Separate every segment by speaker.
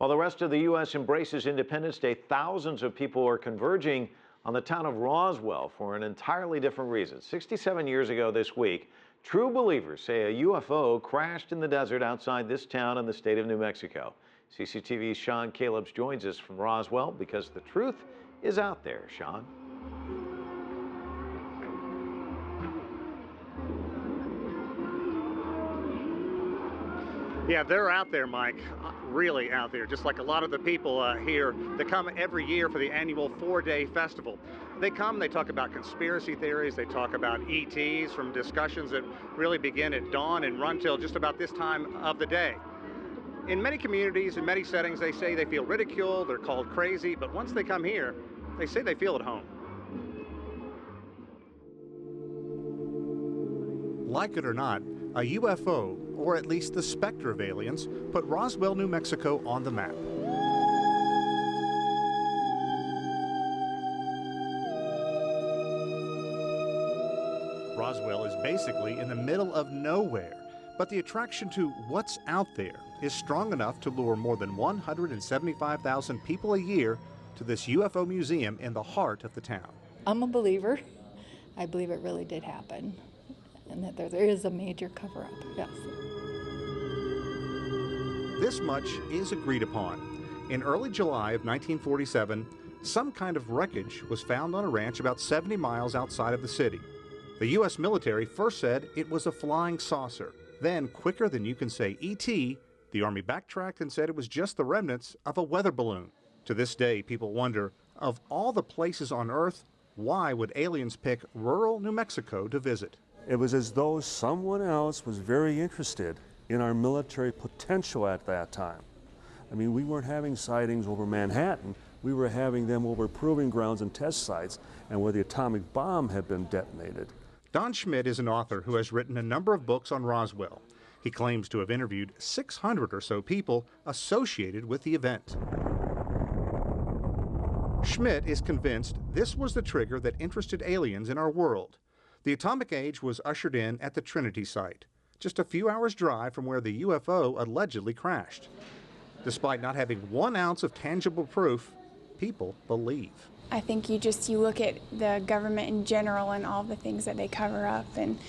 Speaker 1: While the rest of the U.S. embraces Independence Day, thousands of people are converging on the town of Roswell for an entirely different reason. 67 years ago this week, true believers say a UFO crashed in the desert outside this town in the state of New Mexico. CCTV's Callebs joins us from Roswell because the truth is out there. Sean?
Speaker 2: Yeah, they're out there, Mike, really out there, just like a lot of the people here that come every year for the annual 4-day festival. They come, they talk about conspiracy theories, they talk about ETs from discussions that really begin at dawn and run till just about this time of the day. In many communities, in many settings, they say they feel ridiculed, they're called crazy, but once they come here, they say they feel at home.
Speaker 3: Like it or not, a UFO, or at least the specter of aliens, put Roswell, New Mexico on the map. Roswell is basically in the middle of nowhere, but the attraction to what's out there is strong enough to lure more than 175,000 people a year to this UFO museum in the heart of the town.
Speaker 4: I'm a believer. I believe it really did happen, and that there is a major cover-up, yes.
Speaker 3: This much is agreed upon. In early July of 1947, some kind of wreckage was found on a ranch about 70 miles outside of the city. The U.S. military first said it was a flying saucer. Then, quicker than you can say E.T., the Army backtracked and said it was just the remnants of a weather balloon. To this day, people wonder, of all the places on Earth, why would aliens pick rural New Mexico to visit?
Speaker 5: It was as though someone else was very interested in our military potential at that time. I mean, we weren't having sightings over Manhattan. We were having them over proving grounds and test sites and where the atomic bomb had been detonated.
Speaker 3: Don Schmidt is an author who has written a number of books on Roswell. He claims to have interviewed 600 or so people associated with the event. Schmidt is convinced this was the trigger that interested aliens in our world. The atomic age was ushered in at the Trinity site, just a few hours' drive from where the UFO allegedly crashed. Despite not having 1 ounce of tangible proof, people believe.
Speaker 6: I think you look at the government in general and all the things that they cover up, and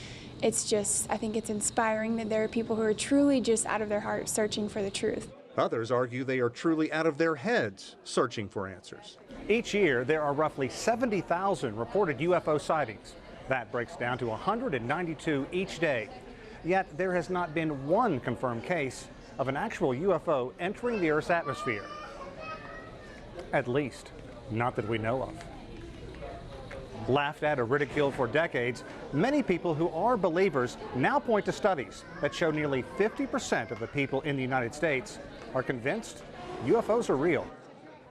Speaker 6: it's just, I think it's inspiring that there are people who are truly just out of their heart searching for the truth.
Speaker 3: Others argue they are truly out of their heads searching for answers.
Speaker 2: Each year, there are roughly 70,000 reported UFO sightings. That breaks down to 192 each day. Yet there has not been one confirmed case of an actual UFO entering the Earth's atmosphere. At least, not that we know of. Laughed at or ridiculed for decades, many people who are believers now point to studies that show nearly 50% of the people in the United States are convinced UFOs are real.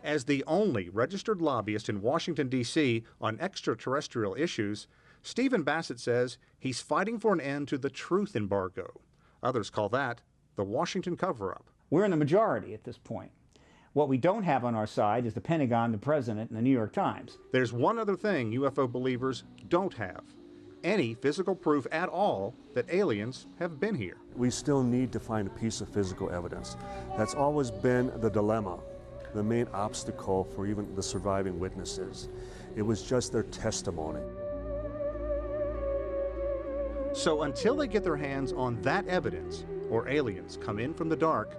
Speaker 3: As the only registered lobbyist in Washington, D.C. on extraterrestrial issues, Stephen Bassett says he's fighting for an end to the truth embargo. Others call that the Washington cover-up.
Speaker 7: We're in the majority at this point. What we don't have on our side is the Pentagon, the President, and the New York Times.
Speaker 3: There's one other thing UFO believers don't have: any physical proof at all that aliens have been here.
Speaker 5: We still need to find a piece of physical evidence. That's always been the dilemma, the main obstacle for even the surviving witnesses. It was just their testimony.
Speaker 3: So until they get their hands on that evidence, or aliens come in from the dark,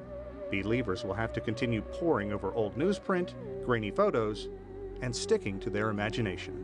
Speaker 3: believers will have to continue poring over old newsprint, grainy photos, and sticking to their imagination.